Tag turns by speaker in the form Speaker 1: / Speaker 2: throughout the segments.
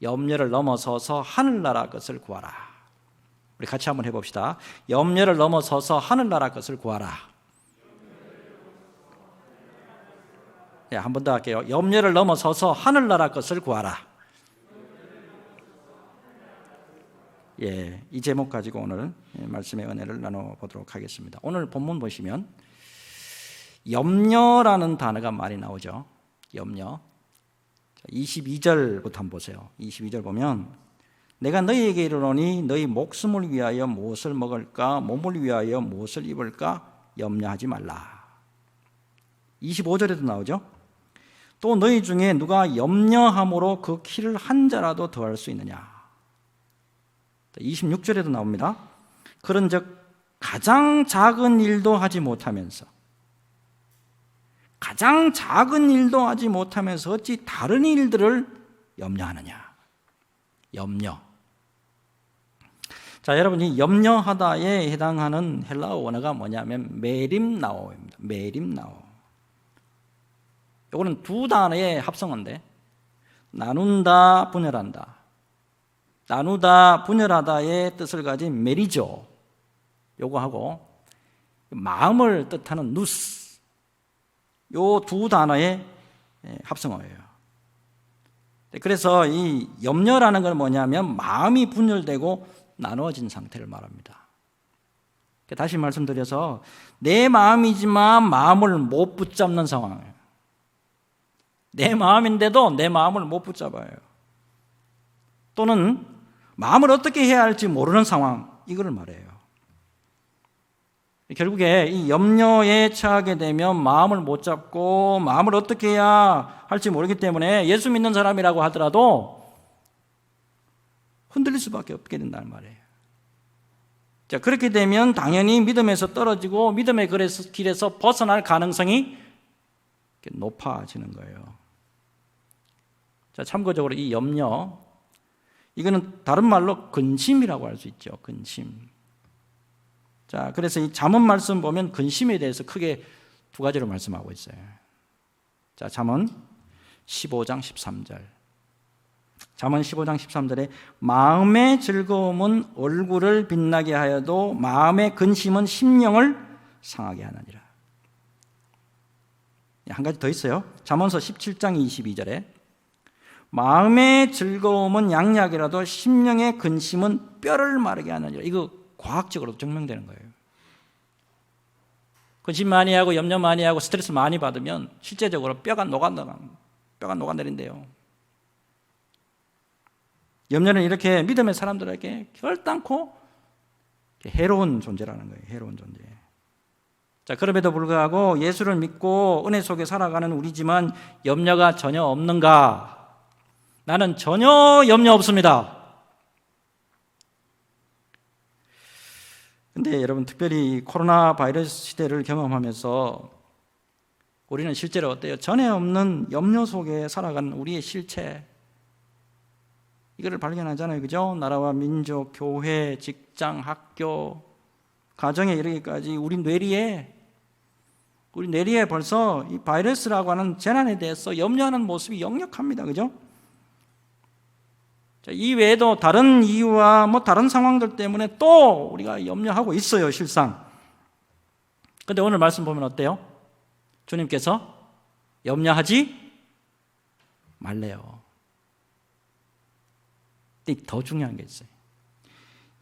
Speaker 1: 염려를 넘어서서 하늘나라 것을 구하라. 우리 같이 한번 해봅시다. 염려를 넘어서서 하늘나라 것을 구하라. 네, 한 번 더 할게요. 염려를 넘어서서 하늘나라 것을 구하라. 예, 이 제목 가지고 오늘 말씀의 은혜를 나눠보도록 하겠습니다. 오늘 본문 보시면 염려라는 단어가 많이 나오죠. 염려. 22절부터 한번 보세요. 22절 보면 내가 너희에게 이르노니 너희 목숨을 위하여 무엇을 먹을까 몸을 위하여 무엇을 입을까 염려하지 말라. 25절에도 나오죠. 또 너희 중에 누가 염려함으로 그 키를 한 자라도 더할 수 있느냐. 26절에도 나옵니다. 그런즉 가장 작은 일도 하지 못하면서 어찌 다른 일들을 염려하느냐. 염려. 자, 여러분, 이 염려하다에 해당하는 헬라어 원어가 뭐냐면 메림나오입니다. 메림나오. 이거는 두 단어의 합성어인데 나눈다, 분열한다. 나누다, 분열하다의 뜻을 가진 메리조, 요거하고 마음을 뜻하는 누스, 요 두 단어의 합성어예요. 그래서 이 염려라는 건 뭐냐면 마음이 분열되고 나누어진 상태를 말합니다. 다시 말씀드려서 내 마음이지만 마음을 못 붙잡는 상황이에요. 내 마음인데도 내 마음을 못 붙잡아요. 또는 마음을 어떻게 해야 할지 모르는 상황, 이거를 말해요. 결국에 이 염려에 처하게 되면 마음을 못 잡고 마음을 어떻게 해야 할지 모르기 때문에 예수 믿는 사람이라고 하더라도 흔들릴 수밖에 없게 된다는 말이에요. 자, 그렇게 되면 당연히 믿음에서 떨어지고 믿음의 길에서 벗어날 가능성이 높아지는 거예요. 자, 참고적으로 이 염려, 이거는 다른 말로 근심이라고 할 수 있죠. 근심. 자, 그래서 이 잠언 말씀 보면 근심에 대해서 크게 두 가지로 말씀하고 있어요. 자, 잠언 15장 13절. 잠언 15장 13절에 마음의 즐거움은 얼굴을 빛나게 하여도 마음의 근심은 심령을 상하게 하느니라. 한 가지 더 있어요. 잠언서 17장 22절에 마음의 즐거움은 양약이라도 심령의 근심은 뼈를 마르게 하느니라. 이거 과학적으로 증명되는 거예요. 근심 많이 하고 염려 많이 하고 스트레스 많이 받으면 실제적으로 뼈가 녹아내린대요. 염려는 이렇게 믿음의 사람들에게 결단코 해로운 존재라는 거예요. 해로운 존재. 자, 그럼에도 불구하고 예수를 믿고 은혜 속에 살아가는 우리지만 염려가 전혀 없는가? 나는 전혀 염려 없습니다. 근데 여러분, 특별히 코로나 바이러스 시대를 경험하면서 우리는 실제로 어때요? 전혀 없는 염려 속에 살아가는 우리의 실체, 이거를 발견하잖아요. 그죠? 나라와 민족, 교회, 직장, 학교, 가정에 이르기까지 우리 뇌리에 벌써 이 바이러스라고 하는 재난에 대해서 염려하는 모습이 역력합니다. 그죠? 자, 이 외에도 다른 이유와 다른 상황들 때문에 또 우리가 염려하고 있어요, 실상. 근데 오늘 말씀 보면 어때요? 주님께서 염려하지 말래요. 근데 더 중요한 게 있어요.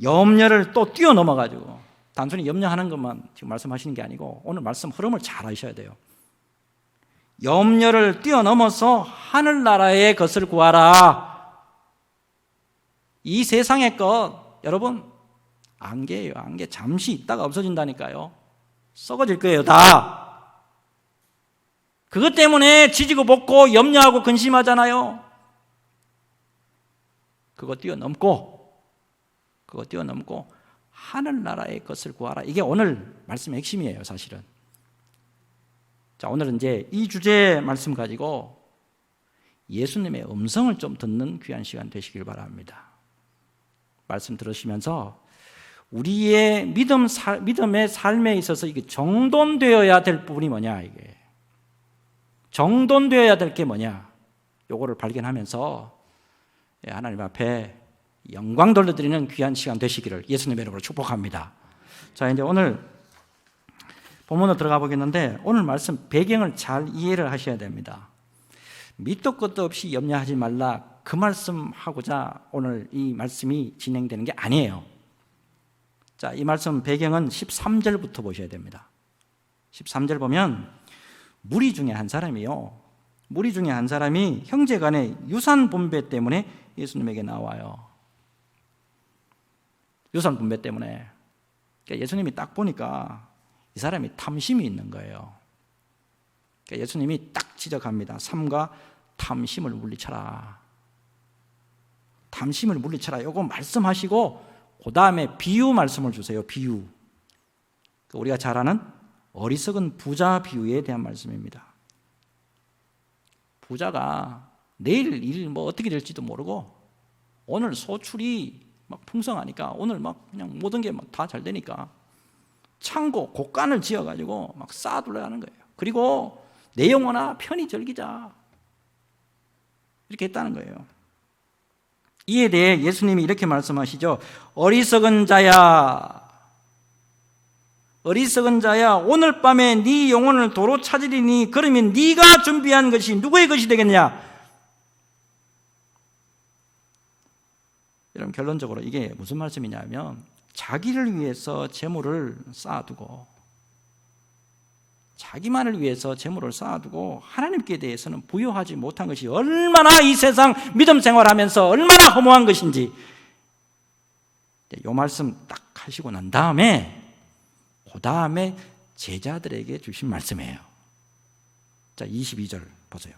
Speaker 1: 염려를 또 뛰어넘어가지고 단순히 염려하는 것만 지금 말씀하시는 게 아니고 오늘 말씀 흐름을 잘 아셔야 돼요. 염려를 뛰어넘어서 하늘나라의 것을 구하라. 이 세상의 것, 여러분, 안개예요. 안개. 잠시 있다가 없어진다니까요. 썩어질 거예요, 다. 그것 때문에 지지고 볶고 염려하고 근심하잖아요. 그거 뛰어넘고 하늘나라의 것을 구하라. 이게 오늘 말씀의 핵심이에요, 사실은. 자, 오늘은 이제 이 주제 말씀 가지고 예수님의 음성을 좀 듣는 귀한 시간 되시길 바랍니다. 말씀 들으시면서 우리의 믿음의 삶에 있어서 이게 정돈되어야 될 부분이 뭐냐, 이게. 정돈되어야 될 게 뭐냐, 요거를 발견하면서 하나님 앞에 영광 돌려드리는 귀한 시간 되시기를 예수님의 이름으로 축복합니다. 자, 이제 오늘 본문으로 들어가 보겠는데 오늘 말씀 배경을 잘 이해를 하셔야 됩니다. 밑도 끝도 없이 염려하지 말라, 그 말씀하고자 오늘 이 말씀이 진행되는 게 아니에요. 자, 이 말씀 배경은 13절부터 보셔야 됩니다. 13절 보면 무리 중에 한 사람이요, 무리 중에 한 사람이 형제간의 유산 분배 때문에 예수님에게 나와요. 유산 분배 때문에. 그러니까 예수님이 딱 보니까 이 사람이 탐심이 있는 거예요. 그러니까 예수님이 딱 지적합니다. 삼가 탐심을 물리쳐라. 탐심을 물리쳐라. 요거 말씀하시고 그 다음에 비유 말씀을 주세요. 비유. 우리가 잘 아는 어리석은 부자 비유에 대한 말씀입니다. 부자가 내일 일 뭐 어떻게 될지도 모르고 오늘 소출이 막 풍성하니까 오늘 막 그냥 모든 게 막 다 잘 되니까 창고 곳간을 지어가지고 막 쌓아둘러가는 거예요. 그리고 내 영혼아 편히 즐기자 이렇게 했다는 거예요. 이에 대해 예수님이 이렇게 말씀하시죠. 어리석은 자야, 어리석은 자야, 오늘 밤에 네 영혼을 도로 찾으리니 그러면 네가 준비한 것이 누구의 것이 되겠냐? 여러분, 결론적으로 이게 무슨 말씀이냐면 자기를 위해서 재물을 쌓아두고, 자기만을 위해서 재물을 쌓아두고 하나님께 대해서는 부여하지 못한 것이 얼마나 이 세상 믿음 생활하면서 얼마나 허무한 것인지, 이 말씀 딱 하시고 난 다음에 그 다음에 제자들에게 주신 말씀이에요. 자, 22절 보세요.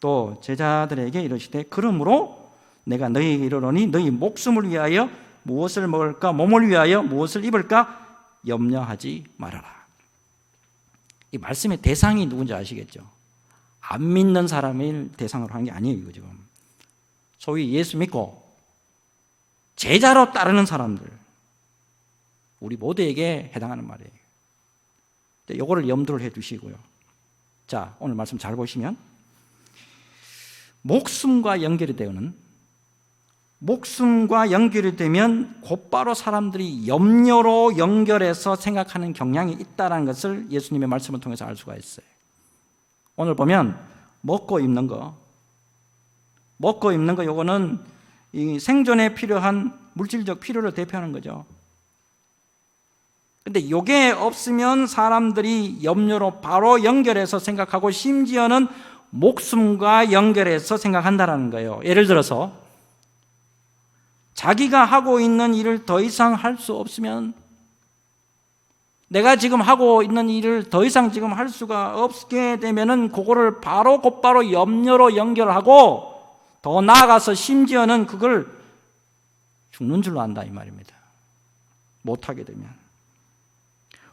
Speaker 1: 또 제자들에게 이르시되 그러므로 내가 너희에게 이르노니 너희 목숨을 위하여 무엇을 먹을까, 몸을 위하여 무엇을 입을까 염려하지 말아라. 이 말씀의 대상이 누군지 아시겠죠? 안 믿는 사람을 대상으로 한 게 아니에요. 이거 지금 소위 예수 믿고 제자로 따르는 사람들, 우리 모두에게 해당하는 말이에요. 이거를 염두를 해 두시고요. 자, 오늘 말씀 잘 보시면 목숨과 연결이 되면 곧바로 사람들이 염려로 연결해서 생각하는 경향이 있다는 것을 예수님의 말씀을 통해서 알 수가 있어요. 오늘 보면 먹고 입는 거 요거는 이 생존에 필요한 물질적 필요를 대표하는 거죠. 근데 이게 없으면 사람들이 염려로 바로 연결해서 생각하고 심지어는 목숨과 연결해서 생각한다는 거예요. 예를 들어서 자기가 하고 있는 일을 더 이상 할 수 없으면, 내가 지금 하고 있는 일을 더 이상 지금 할 수가 없게 되면은 그거를 곧바로 염려로 연결하고 더 나아가서 심지어는 그걸 죽는 줄로 안다 이 말입니다. 못하게 되면.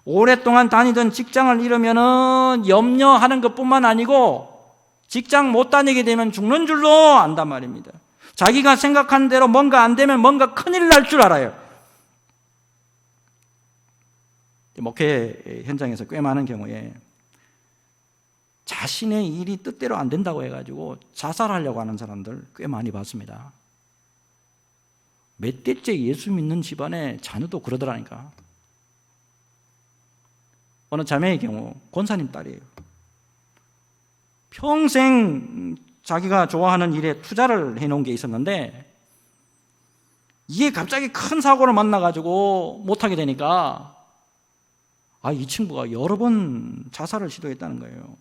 Speaker 1: 오랫동안 다니던 직장을 잃으면은 염려하는 것뿐만 아니고 직장 못 다니게 되면 죽는 줄로 안단 말입니다. 자기가 생각한 대로 뭔가 안 되면 뭔가 큰일 날 줄 알아요. 목회 현장에서 꽤 많은 경우에 자신의 일이 뜻대로 안 된다고 해가지고 자살하려고 하는 사람들 꽤 많이 봤습니다. 몇 대째 예수 믿는 집안의 자녀도 그러더라니까. 어느 자매의 경우 권사님 딸이에요. 평생 자기가 좋아하는 일에 투자를 해놓은 게 있었는데 이게 갑자기 큰 사고를 만나가지고 못하게 되니까 이 친구가 여러 번 자살을 시도했다는 거예요.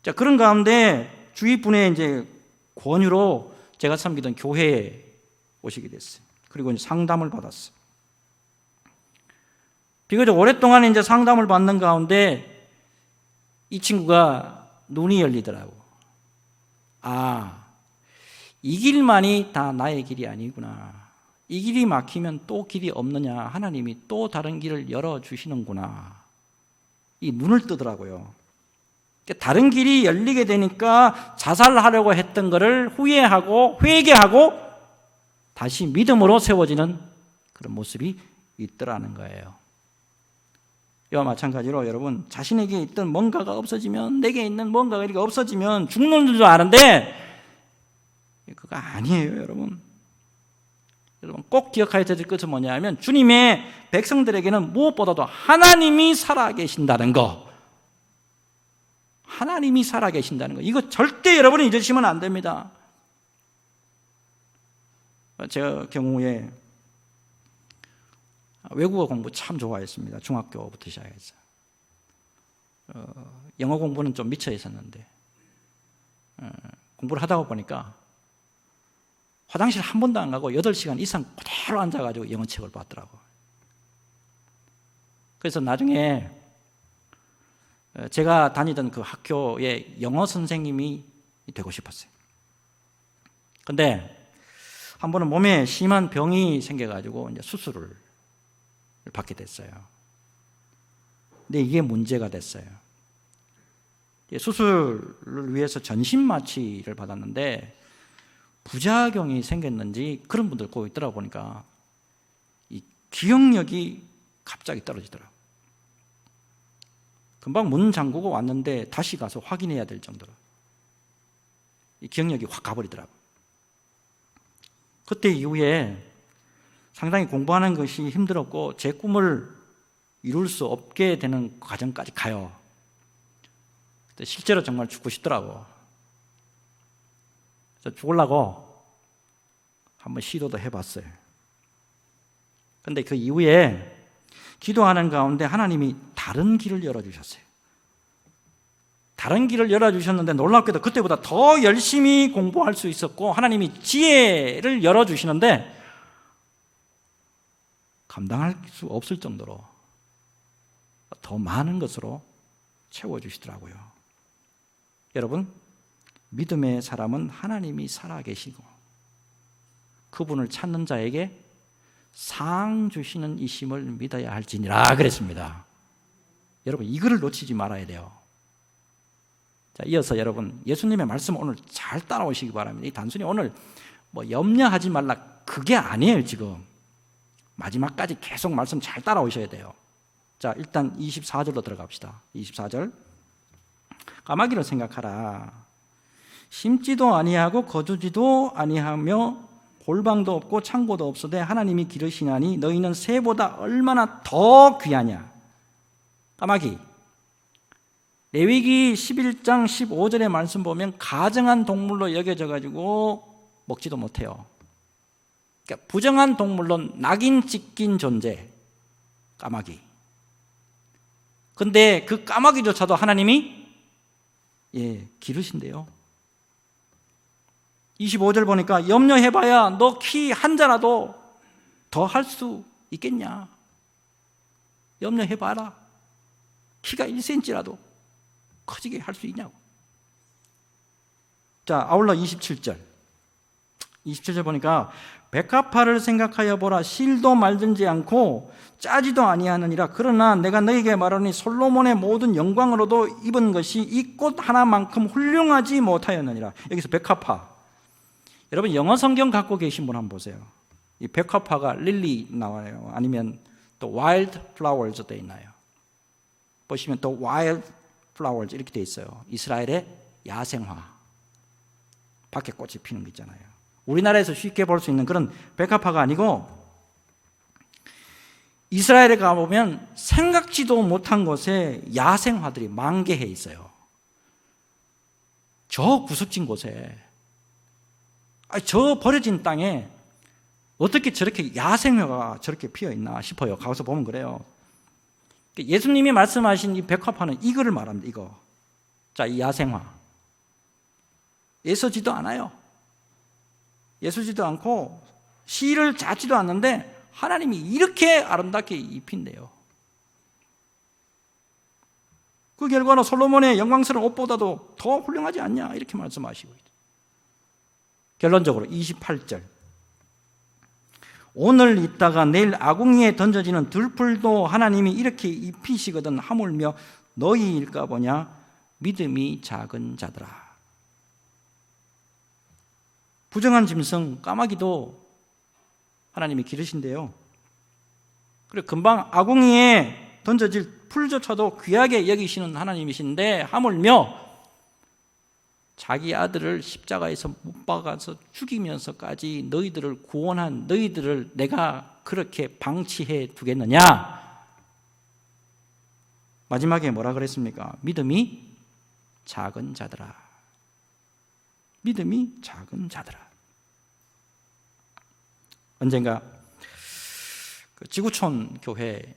Speaker 1: 자, 그런 가운데 주위 분의 이제 권유로 제가 섬기던 교회에 오시게 됐어요. 그리고 이제 상담을 받았어요. 비교적 오랫동안 이제 상담을 받는 가운데 이 친구가 눈이 열리더라고. 이 길만이 다 나의 길이 아니구나. 이 길이 막히면 또 길이 없느냐. 하나님이 또 다른 길을 열어주시는구나. 이 눈을 뜨더라고요. 다른 길이 열리게 되니까 자살하려고 했던 것을 후회하고 회개하고 다시 믿음으로 세워지는 그런 모습이 있더라는 거예요. 이와 마찬가지로 여러분, 자신에게 있던 뭔가가 없어지면, 내게 있는 뭔가가 이렇게 없어지면 죽는 줄도 아는데 그거 아니에요, 여러분. 여러분 꼭 기억해야 될 것은 뭐냐면 주님의 백성들에게는 무엇보다도 하나님이 살아계신다는 거. 하나님이 살아계신다는 거. 이거 절대 여러분이 잊으시면 안 됩니다. 제 경우에 외국어 공부 참 좋아했습니다. 중학교부터 시작해서. 영어 공부는 좀 미쳐 있었는데 공부를 하다 보니까 화장실 한 번도 안 가고 8시간 이상 그대로 앉아가지고 영어책을 봤더라고요. 그래서 나중에 제가 다니던 그 학교의 영어 선생님이 되고 싶었어요. 근데 한 번은 몸에 심한 병이 생겨가지고 이제 수술을 받게 됐어요. 근데 이게 문제가 됐어요. 수술을 위해서 전신 마취를 받았는데 부작용이 생겼는지 그런 분들 꼭 있더라 보니까 이 기억력이 갑자기 떨어지더라고요. 금방 문 잠그고 왔는데 다시 가서 확인해야 될 정도로 이 기억력이 확 가버리더라고요. 그때 이후에 상당히 공부하는 것이 힘들었고 제 꿈을 이룰 수 없게 되는 과정까지 가요. 실제로 정말 죽고 싶더라고. 그래서 죽으려고 한번 시도도 해봤어요. 근데 그 이후에 기도하는 가운데 하나님이 다른 길을 열어주셨어요. 다른 길을 열어주셨는데 놀랍게도 그때보다 더 열심히 공부할 수 있었고 하나님이 지혜를 열어주시는데 감당할 수 없을 정도로 더 많은 것으로 채워주시더라고요. 여러분, 믿음의 사람은 하나님이 살아계시고 그분을 찾는 자에게 상 주시는 이심을 믿어야 할지니라 그랬습니다. 여러분, 이거를 놓치지 말아야 돼요. 자, 이어서 여러분 예수님의 말씀 오늘 잘 따라오시기 바랍니다. 이 단순히 오늘 뭐 염려하지 말라 그게 아니에요. 지금 마지막까지 계속 말씀 잘 따라오셔야 돼요. 자, 일단 24절로 들어갑시다. 24절. 까마귀를 생각하라. 심지도 아니하고 거두지도 아니하며 골방도 없고 창고도 없으되 하나님이 기르시나니 너희는 새보다 얼마나 더 귀하냐. 까마귀. 레위기 11장 15절의 말씀 보면 가정한 동물로 여겨져 가지고 먹지도 못해요. 그러니까 부정한 동물로 낙인 찍힌 존재, 까마귀. 근데 그 까마귀조차도 하나님이 기르신대요. 25절 보니까 염려해봐야 너 키 한 자라도 더 할 수 있겠냐. 염려해봐라. 키가 1cm라도 커지게 할 수 있냐고. 자, 아울러 27절 보니까 백합화를 생각하여 보라. 실도 말든지 않고 짜지도 아니하느니라. 그러나 내가 너에게 말하니 솔로몬의 모든 영광으로도 입은 것이 이 꽃 하나만큼 훌륭하지 못하였느니라. 여기서 백합화. 여러분 영어 성경 갖고 계신 분 한번 보세요. 이 백합화가 릴리 나와요. 아니면 또 wild flowers 돼 있나요? 보시면 또 wild flowers 이렇게 돼 있어요. 이스라엘의 야생화. 밖에 꽃이 피는 거 있잖아요. 우리나라에서 쉽게 볼 수 있는 그런 백합화가 아니고 이스라엘에 가보면 생각지도 못한 곳에 야생화들이 만개해 있어요. 저 구석진 곳에, 저 버려진 땅에 어떻게 저렇게 야생화가 저렇게 피어 있나 싶어요. 가서 보면 그래요. 예수님이 말씀하신 이 백합화는 이거를 말합니다. 이거. 자, 이 야생화. 예서지도 않아요. 예수지도 않고 씨를 잦지도 않는데 하나님이 이렇게 아름답게 입힌대요. 그 결과로 솔로몬의 영광스러운 옷보다도 더 훌륭하지 않냐 이렇게 말씀하시고 있어요. 결론적으로 28절. 오늘 있다가 내일 아궁이에 던져지는 들풀도 하나님이 이렇게 입히시거든 하물며 너희일까 보냐 믿음이 작은 자들아. 부정한 짐승 까마귀도 하나님이 기르신대요. 그리고 금방 아궁이에 던져질 풀조차도 귀하게 여기시는 하나님이신데 하물며 자기 아들을 십자가에서 못 박아서 죽이면서까지 너희들을 구원한 너희들을 내가 그렇게 방치해 두겠느냐? 마지막에 뭐라 그랬습니까? 믿음이 작은 자들아. 믿음이 작은 자들아. 언젠가 그 지구촌 교회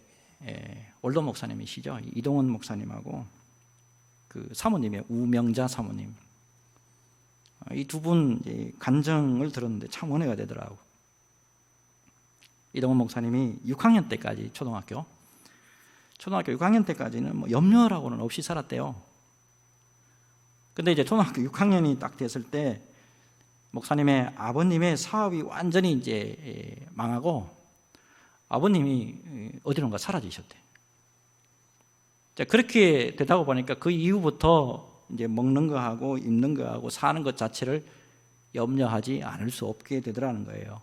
Speaker 1: 원로 목사님이시죠. 이동원 목사님하고 그 사모님의 우명자 사모님, 이 두 분 간증을 들었는데 참 은혜가 되더라고. 이동원 목사님이 6학년 때까지 초등학교 6학년 때까지는 뭐 염려라고는 없이 살았대요. 근데 이제 초등학교 6학년이 딱 됐을 때 목사님의 아버님의 사업이 완전히 이제 망하고 아버님이 어디론가 사라지셨대. 자, 그렇게 되다가 보니까 그 이후부터 이제 먹는 거 하고 입는 거 하고 사는 것 자체를 염려하지 않을 수 없게 되더라는 거예요.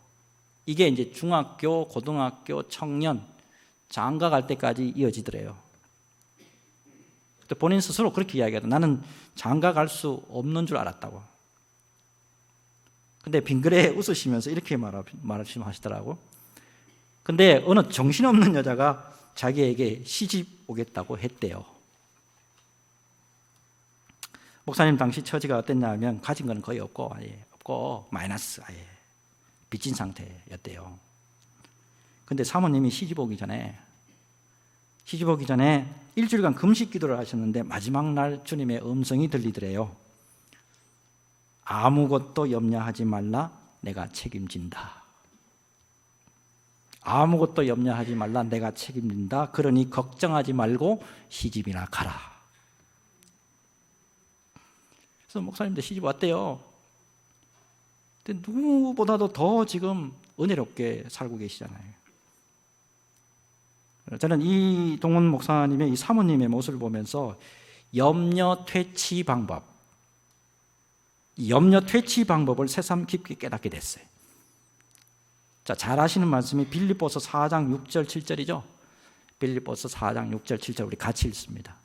Speaker 1: 이게 이제 중학교, 고등학교, 청년, 장가 갈 때까지 이어지더래요. 본인 스스로 그렇게 이야기하더라고요. 나는 장가 갈 수 없는 줄 알았다고. 근데 빙그레 웃으시면서 이렇게 말씀하시더라고. 근데 어느 정신없는 여자가 자기에게 시집 오겠다고 했대요. 목사님 당시 처지가 어땠냐 하면 가진 건 거의 없고 마이너스, 빚진 상태였대요. 근데 사모님이 시집 오기 전에 일주일간 금식 기도를 하셨는데 마지막 날 주님의 음성이 들리더래요. 아무것도 염려하지 말라, 내가 책임진다. 아무것도 염려하지 말라, 내가 책임진다. 그러니 걱정하지 말고 시집이나 가라. 그래서 목사님도 시집 왔대요. 근데 누구보다도 더 지금 은혜롭게 살고 계시잖아요. 저는 이 동원 목사님의 이 사모님의 모습을 보면서 염려 퇴치 방법을 새삼 깊게 깨닫게 됐어요. 자, 잘 아시는 말씀이 빌립보서 4장 6절 7절이죠. 빌립보서 4장 6절 7절 우리 같이 읽습니다.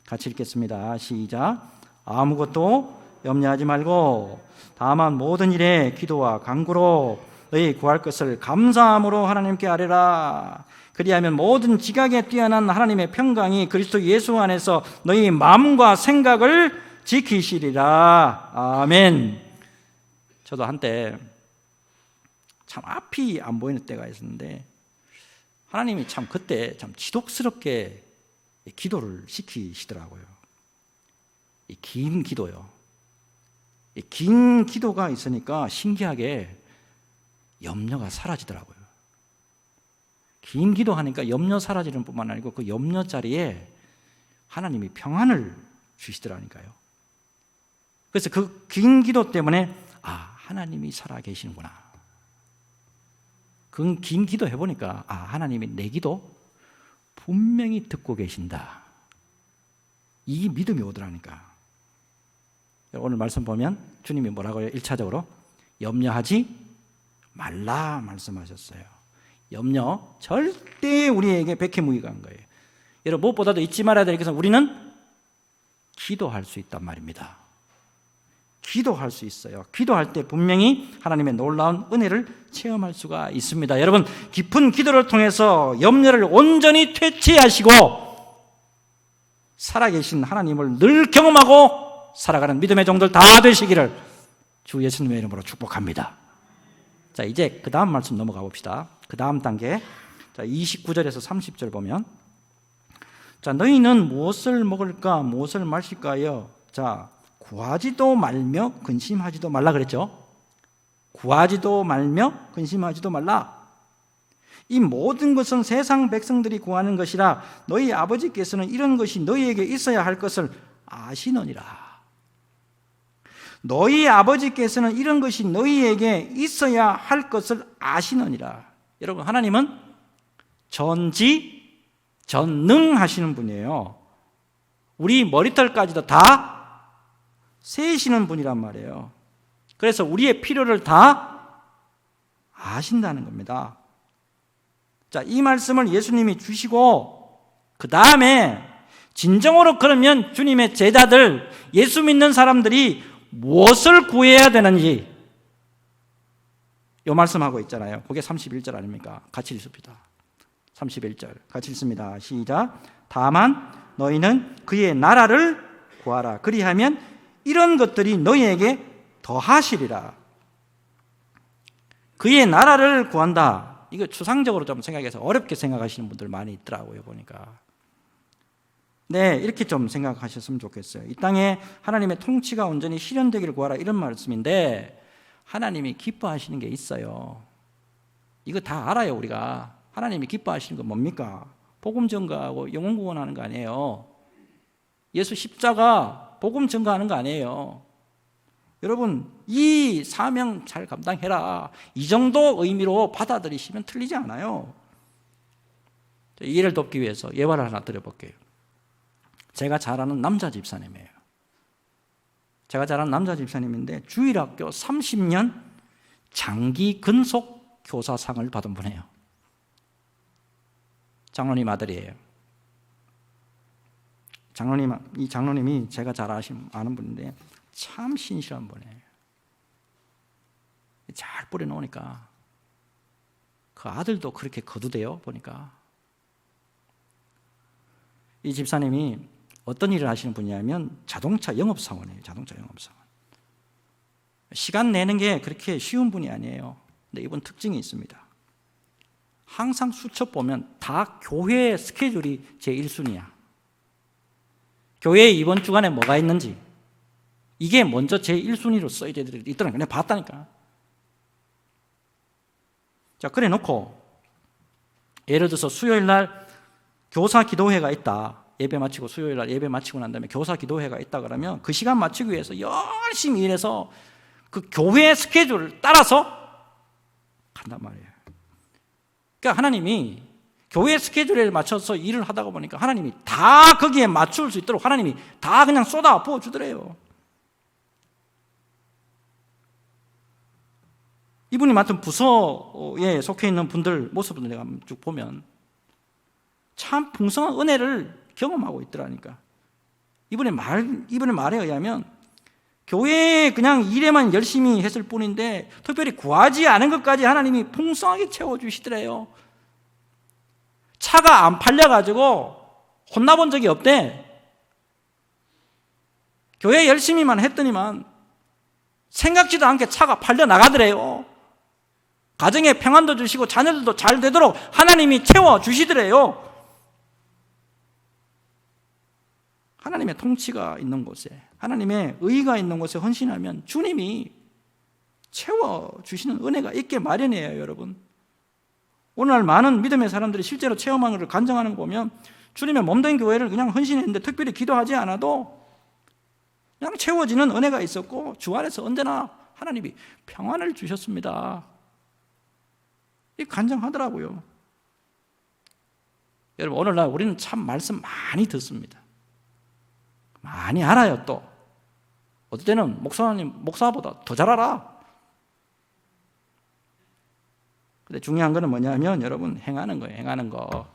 Speaker 1: 같이 읽겠습니다. 시작. 아무것도 염려하지 말고 다만 모든 일에 기도와 간구로 너희 구할 것을 감사함으로 하나님께 아뢰라. 그리하면 모든 지각에 뛰어난 하나님의 평강이 그리스도 예수 안에서 너희 마음과 생각을 지키시리라. 아멘. 저도 한때 참 앞이 안 보이는 때가 있었는데 하나님이 참 그때 참 지독스럽게 기도를 시키시더라고요. 이 긴 기도요. 이 긴 기도가 있으니까 신기하게 염려가 사라지더라고요. 긴 기도하니까 염려 사라지는 뿐만 아니고 그 염려 자리에 하나님이 평안을 주시더라니까요. 그래서 그 긴 기도 때문에 하나님이 살아 계시는구나. 그 긴 기도 해보니까 하나님이 내 기도 분명히 듣고 계신다. 이 믿음이 오더라니까. 오늘 말씀 보면 주님이 뭐라고 해요? 1차적으로 염려하지 말라 말씀하셨어요. 염려 절대 우리에게 백해무익한 거예요. 여러분 무엇보다도 잊지 말아야 될 것은 우리는 기도할 수 있단 말입니다. 기도할 수 있어요. 기도할 때 분명히 하나님의 놀라운 은혜를 체험할 수가 있습니다. 여러분 깊은 기도를 통해서 염려를 온전히 퇴치하시고 살아계신 하나님을 늘 경험하고 살아가는 믿음의 종들 다 되시기를 주 예수님의 이름으로 축복합니다. 자, 이제 그 다음 말씀 넘어가 봅시다. 그 다음 단계. 자, 29절에서 30절 보면 자, 너희는 무엇을 먹을까 무엇을 마실까요? 자, 구하지도 말며 근심하지도 말라 그랬죠. 구하지도 말며 근심하지도 말라. 이 모든 것은 세상 백성들이 구하는 것이라 너희 아버지께서는 이런 것이 너희에게 있어야 할 것을 아시느니라. 너희 아버지께서는 이런 것이 너희에게 있어야 할 것을 아시느니라. 여러분 하나님은 전능하시는 분이에요. 우리 머리털까지도 다 세시는 분이란 말이에요. 그래서 우리의 필요를 다 아신다는 겁니다. 자, 이 말씀을 예수님이 주시고 그 다음에 진정으로 그러면 주님의 제자들, 예수 믿는 사람들이 무엇을 구해야 되는지 요 말씀하고 있잖아요. 그게 31절 아닙니까? 같이 읽습니다. 31절 같이 읽습니다. 시작. 다만 너희는 그의 나라를 구하라. 그리하면 이런 것들이 너희에게 더하시리라. 그의 나라를 구한다. 이거 추상적으로 좀 생각해서 어렵게 생각하시는 분들 많이 있더라고요, 보니까. 네, 이렇게 좀 생각하셨으면 좋겠어요. 이 땅에 하나님의 통치가 온전히 실현되기를 구하라, 이런 말씀인데 하나님이 기뻐하시는 게 있어요. 이거 다 알아요, 우리가. 하나님이 기뻐하시는 건 뭡니까? 복음 전가하고 영혼 구원하는 거 아니에요. 예수 십자가 복음 전가하는 거 아니에요. 여러분, 이 사명 잘 감당해라, 이 정도 의미로 받아들이시면 틀리지 않아요. 이해를 돕기 위해서 예화를 하나 드려볼게요. 제가 잘 아는 남자 집사님이에요. 제가 잘 아는 남자 집사님인데 주일학교 30년 장기 근속 교사상을 받은 분이에요. 장로님 아들이에요. 이 장로님이 제가 잘 아는 분인데 참 신실한 분이에요. 잘 뿌려놓으니까 그 아들도 그렇게 거두대요. 보니까 이 집사님이 어떤 일을 하시는 분이냐면 자동차 영업사원이에요. 자동차 영업사원. 시간 내는 게 그렇게 쉬운 분이 아니에요. 근데 이분 특징이 있습니다. 항상 수첩 보면 다 교회 스케줄이 제1순위야. 교회에 이번 주간에 뭐가 있는지 이게 먼저 제1순위로 써져 있더라고요. 내가 봤다니까. 자, 그래 놓고 예를 들어서 수요일 날 교사 기도회가 있다. 예배 마치고 수요일 날 예배 마치고 난 다음에 교사 기도회가 있다 그러면 그 시간 맞추기 위해서 열심히 일해서 그 교회 스케줄을 따라서 간단 말이에요. 그러니까 하나님이 교회 스케줄에 맞춰서 일을 하다가 보니까 하나님이 다 거기에 맞출 수 있도록 하나님이 다 그냥 쏟아 부어 주더래요. 이분이 맡은 부서에 속해 있는 분들 모습을 내가 쭉 보면 참 풍성한 은혜를 경험하고 있더라니까. 이분의 말에 의하면 교회에 그냥 일에만 열심히 했을 뿐인데 특별히 구하지 않은 것까지 하나님이 풍성하게 채워주시더래요. 차가 안 팔려가지고 혼나본 적이 없대. 교회 열심히만 했더니만 생각지도 않게 차가 팔려 나가더래요. 가정에 평안도 주시고 자녀들도 잘 되도록 하나님이 채워주시더래요. 하나님의 통치가 있는 곳에, 하나님의 의가 있는 곳에 헌신하면 주님이 채워주시는 은혜가 있게 마련이에요, 여러분. 오늘날 많은 믿음의 사람들이 실제로 체험한 것을 간증하는 거 보면 주님의 몸된 교회를 그냥 헌신했는데 특별히 기도하지 않아도 그냥 채워지는 은혜가 있었고 주 안에서 언제나 하나님이 평안을 주셨습니다. 이 간증하더라고요. 여러분, 오늘날 우리는 참 말씀 많이 듣습니다. 많이 알아요. 또 어떨 때는 목사보다 더 잘 알아. 근데 중요한 거는 뭐냐면 여러분, 행하는 거예요. 행하는 거.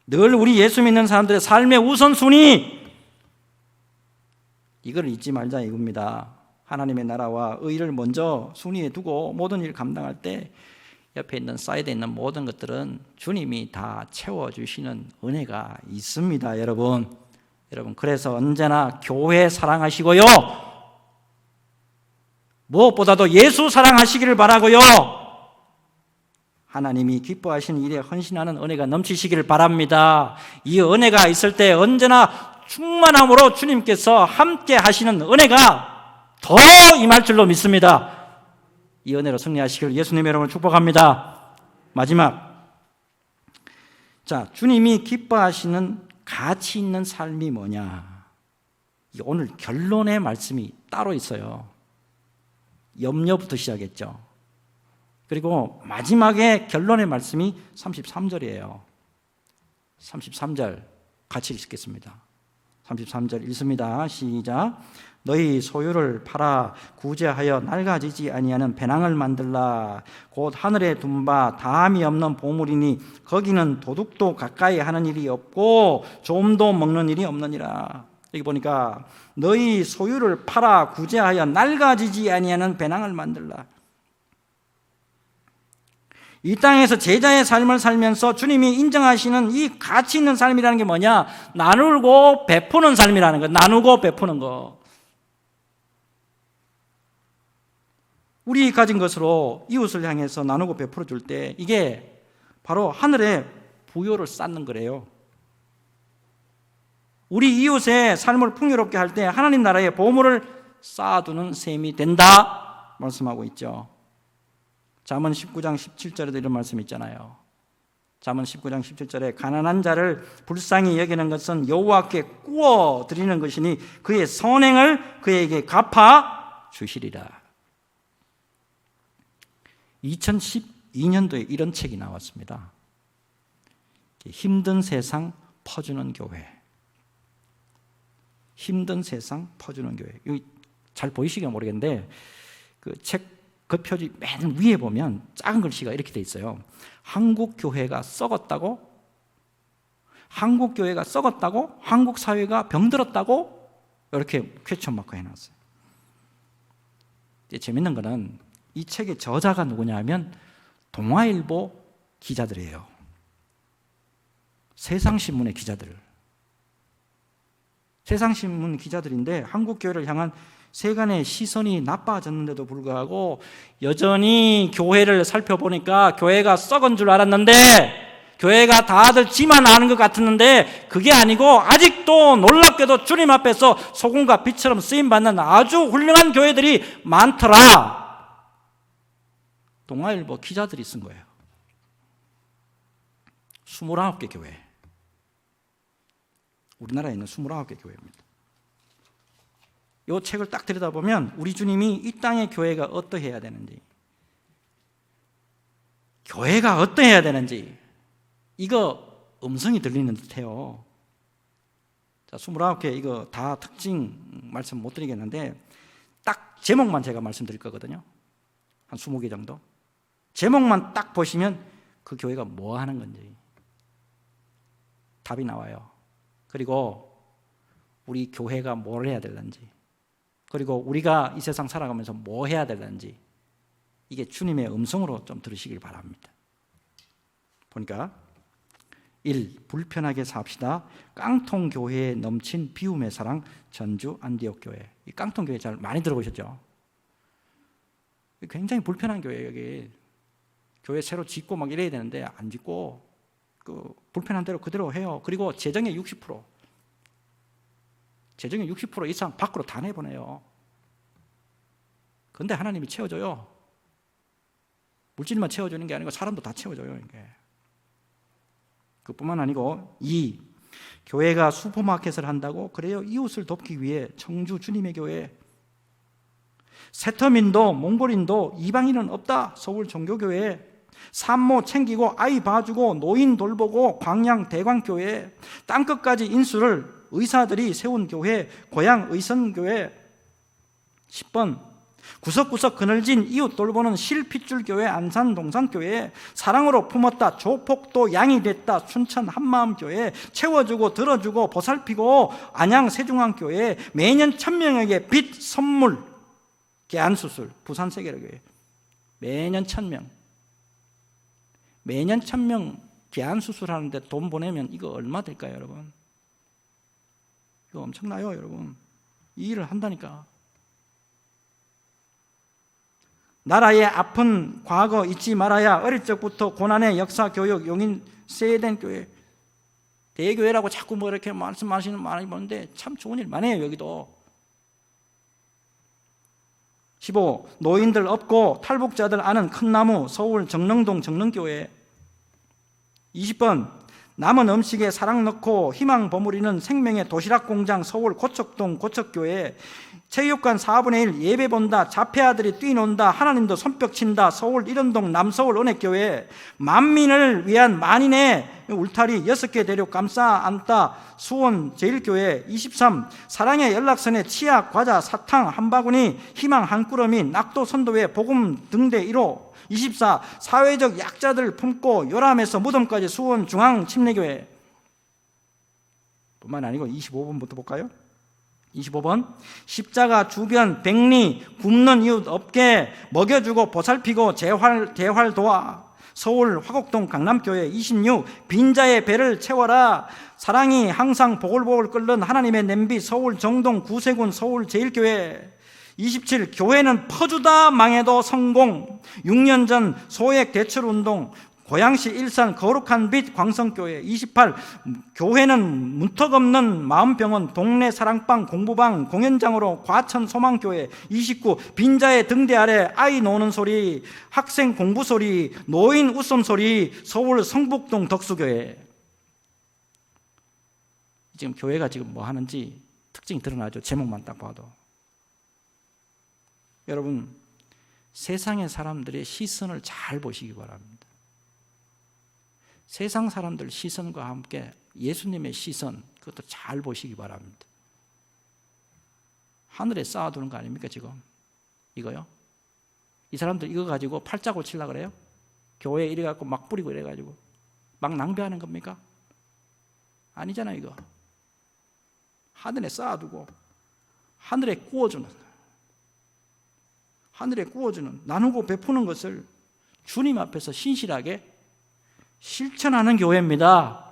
Speaker 1: 늘 우리 예수 믿는 사람들의 삶의 우선순위, 이걸 잊지 말자 이겁니다. 하나님의 나라와 의를 먼저 순위에 두고 모든 일을 감당할 때 옆에 있는 사이드에 있는 모든 것들은 주님이 다 채워주시는 은혜가 있습니다. 여러분, 그래서 언제나 교회 사랑하시고요, 무엇보다도 예수 사랑하시기를 바라고요, 하나님이 기뻐하시는 일에 헌신하는 은혜가 넘치시기를 바랍니다. 이 은혜가 있을 때 언제나 충만함으로 주님께서 함께 하시는 은혜가 더 임할 줄로 믿습니다. 이 은혜로 승리하시길 예수님의 이름으로 축복합니다. 마지막, 자, 주님이 기뻐하시는 가치 있는 삶이 뭐냐? 오늘 결론의 말씀이 따로 있어요. 염려부터 시작했죠. 그리고 마지막에 결론의 말씀이 33절이에요. 33절 같이 읽겠습니다. 33절 읽습니다. 시작. 너희 소유를 팔아 구제하여 낡아지지 아니하는 배낭을 만들라. 곧 하늘에 둔 바 다함이 없는 보물이니 거기는 도둑도 가까이 하는 일이 없고 좀도 먹는 일이 없느니라. 여기 보니까 너희 소유를 팔아 구제하여 낡아지지 아니하는 배낭을 만들라. 이 땅에서 제자의 삶을 살면서 주님이 인정하시는 이 가치 있는 삶이라는 게 뭐냐? 나누고 베푸는 삶이라는 거. 나누고 베푸는 거. 우리 가진 것으로 이웃을 향해서 나누고 베풀어 줄 때 이게 바로 하늘의 부요를 쌓는 거래요. 우리 이웃의 삶을 풍요롭게 할 때 하나님 나라의 보물을 쌓아두는 셈이 된다 말씀하고 있죠. 잠언 19장 17절에도 이런 말씀 있잖아요. 잠언 19장 17절에 가난한 자를 불쌍히 여기는 것은 여호와께 구워 드리는 것이니 그의 선행을 그에게 갚아 주시리라. 2012년도에 이런 책이 나왔습니다. 힘든 세상 퍼주는 교회. 힘든 세상 퍼주는 교회. 여기 잘 보이시게 모르겠는데 그 책 겉표지 맨 위에 보면 작은 글씨가 이렇게 돼 있어요. 한국 교회가 썩었다고? 한국 교회가 썩었다고? 한국 사회가 병들었다고? 이렇게 퀘스천 마크 해놨어요. 이제 재밌는 거는 이 책의 저자가 누구냐 하면 동아일보 기자들이에요. 세상신문의 기자들. 세상신문 기자들인데 한국 교회를 향한 세간의 시선이 나빠졌는데도 불구하고 여전히 교회를 살펴보니까 교회가 썩은 줄 알았는데, 교회가 다들 지만 아는 것 같았는데 그게 아니고 아직도 놀랍게도 주님 앞에서 소금과 빛처럼 쓰임받는 아주 훌륭한 교회들이 많더라. 동아일보 기자들이 쓴 거예요. 29개 교회. 우리나라에 있는 29개 교회입니다. 이 책을 딱 들여다보면 우리 주님이 이 땅의 교회가 어떠해야 되는지, 교회가 어떠해야 되는지 이거 음성이 들리는 듯해요. 자, 29개 이거 다 특징 말씀 못 드리겠는데 딱 제목만 제가 말씀드릴 거거든요. 한 20개 정도. 제목만 딱 보시면 그 교회가 뭐 하는 건지 답이 나와요. 그리고 우리 교회가 뭘 해야 되는지, 그리고 우리가 이 세상 살아가면서 뭐 해야 되는지, 이게 주님의 음성으로 좀 들으시길 바랍니다. 보니까 1. 불편하게 삽시다. 깡통교회에 넘친 비움의 사랑, 전주 안디옥 교회. 이 깡통교회 잘 많이 들어보셨죠? 굉장히 불편한 교회예요. 여기 교회 새로 짓고 막 이래야 되는데 안 짓고 그 불편한 대로 그대로 해요. 그리고 재정의 60% 이상 밖으로 다 내보내요. 그런데 하나님이 채워줘요. 물질만 채워주는 게 아니고 사람도 다 채워줘요. 이게. 그뿐만 아니고 2. 교회가 슈퍼마켓을 한다고? 그래요. 이웃을 돕기 위해 청주 주님의 교회. 세터민도 몽골인도 이방인은 없다. 서울 종교교회. 산모 챙기고 아이 봐주고 노인 돌보고 광양 대광교회. 땅끝까지 인수를 의사들이 세운 교회, 고향 의선교회. 10번 구석구석 그늘진 이웃 돌보는 실핏줄교회 안산 동산교회. 사랑으로 품었다 조폭도 양이 됐다 춘천 한마음교회. 채워주고 들어주고 보살피고 안양 세중앙교회. 매년 1000명에게 빚 선물 개안수술 부산 세계로교회. 매년 1000명 개안수술하는데 돈 보내면 이거 얼마 될까요, 여러분? 이거 엄청나요, 여러분. 이 일을 한다니까. 나라의 아픈 과거 잊지 말아야. 어릴 적부터 고난의 역사 교육 용인 스웨덴 교회. 대교회라고 자꾸 뭐 이렇게 말씀하시는 많이 보는데 참 좋은 일 많이 해요, 여기도. 15. 노인들 없고 탈북자들 아는 큰 나무 서울 정릉동 정릉교회. 20번 남은 음식에 사랑 넣고 희망 버무리는 생명의 도시락 공장 서울 고척동 고척교회. 체육관 4분의 1 예배 본다 자폐아들이 뛰논다 하나님도 손뼉 친다 서울 일원동 남서울 은혜교회. 만민을 위한 만인의 울타리 6개 대륙 감싸 안다 수원 제일교회. 23 사랑의 연락선에 치약 과자 사탕 한 바구니 희망 한 꾸러미 낙도 선도회 복음 등대 1호. 24 사회적 약자들 품고 요람에서 무덤까지 수원 중앙 침례교회. 뿐만 아니고 25번부터 볼까요? 25번 십자가 주변 백리 굶는 이웃 없게 먹여주고 보살피고 재활 도와. 서울 화곡동 강남교회 26 빈자의 배를 채워라. 사랑이 항상 보글보글 끓는 하나님의 냄비 서울 정동 구세군 서울 제일교회 27 교회는 퍼주다 망해도 성공. 6년 전 소액 대출운동 고양시 일산 거룩한 빛 광성교회 28 교회는 문턱 없는 마음병원 동네 사랑방 공부방 공연장으로 과천 소망교회 29 빈자의 등대 아래 아이 노는 소리 학생 공부 소리 노인 웃음소리 서울 성북동 덕수교회. 지금 교회가 지금 뭐 하는지 특징이 드러나죠. 제목만 딱 봐도. 여러분 세상의 사람들의 시선을 잘 보시기 바랍니다. 세상 사람들 시선과 함께 예수님의 시선 그것도 잘 보시기 바랍니다. 하늘에 쌓아두는 거 아닙니까 지금? 이거요? 이 사람들 이거 가지고 팔자고 치려고 그래요? 교회에 이래갖고 막 뿌리고 이래가지고 막 낭비하는 겁니까? 아니잖아요. 이거 하늘에 쌓아두고 하늘에 구워주는 나누고 베푸는 것을 주님 앞에서 신실하게 실천하는 교회입니다.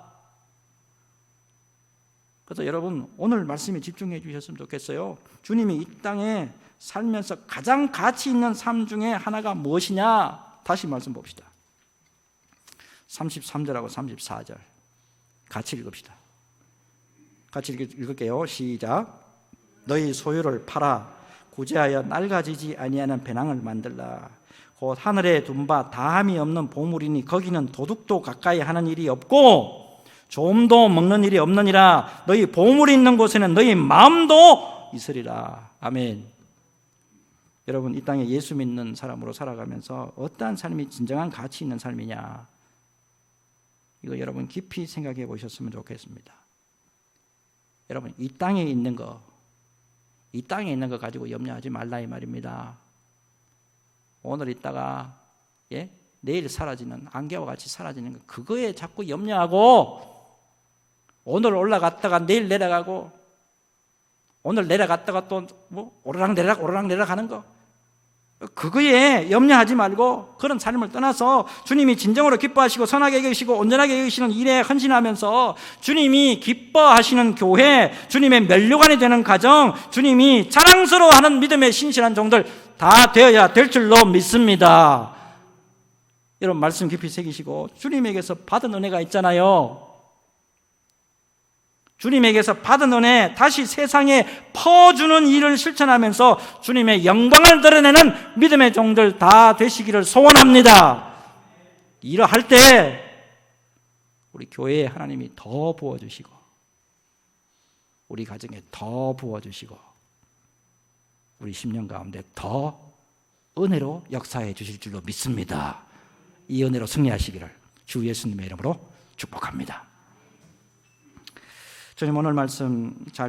Speaker 1: 그래서 여러분 오늘 말씀에 집중해 주셨으면 좋겠어요. 주님이 이 땅에 살면서 가장 가치 있는 삶 중에 하나가 무엇이냐? 다시 말씀 봅시다. 33절하고 34절 같이 읽읍시다. 같이 읽을게요. 시작. 너희 소유를 팔아 구제하여 낡아지지 아니하는 배낭을 만들라. 곧 하늘에 둔 바 다함이 없는 보물이니 거기는 도둑도 가까이 하는 일이 없고 좀도 먹는 일이 없느니라. 너희 보물이 있는 곳에는 너희 마음도 있으리라. 아멘. 여러분 이 땅에 예수 믿는 사람으로 살아가면서 어떠한 삶이 진정한 가치 있는 삶이냐, 이거 여러분 깊이 생각해 보셨으면 좋겠습니다. 여러분 이 땅에 있는 거 가지고 염려하지 말라 이 말입니다. 오늘 있다가 내일 사라지는 안개와 같이 사라지는 거, 그거에 자꾸 염려하고 오늘 올라갔다가 내일 내려가고 오늘 내려갔다가 또 뭐 오르락내리락 하는 거, 그거에 염려하지 말고 그런 삶을 떠나서 주님이 진정으로 기뻐하시고 선하게 여기시고 온전하게 여기시는 일에 헌신하면서 주님이 기뻐하시는 교회, 주님의 면류관이 되는 가정, 주님이 자랑스러워하는 믿음의 신실한 종들 다 되어야 될 줄로 믿습니다. 여러분 말씀 깊이 새기시고 주님에게서 받은 은혜가 있잖아요. 주님에게서 받은 은혜 다시 세상에 퍼주는 일을 실천하면서 주님의 영광을 드러내는 믿음의 종들 다 되시기를 소원합니다. 이러할 때 우리 교회에 하나님이 더 부어주시고 우리 가정에 더 부어주시고 우리 10년 가운데 더 은혜로 역사해 주실 줄로 믿습니다. 이 은혜로 승리하시기를 주 예수님의 이름으로 축복합니다. 주님 오늘 말씀 잘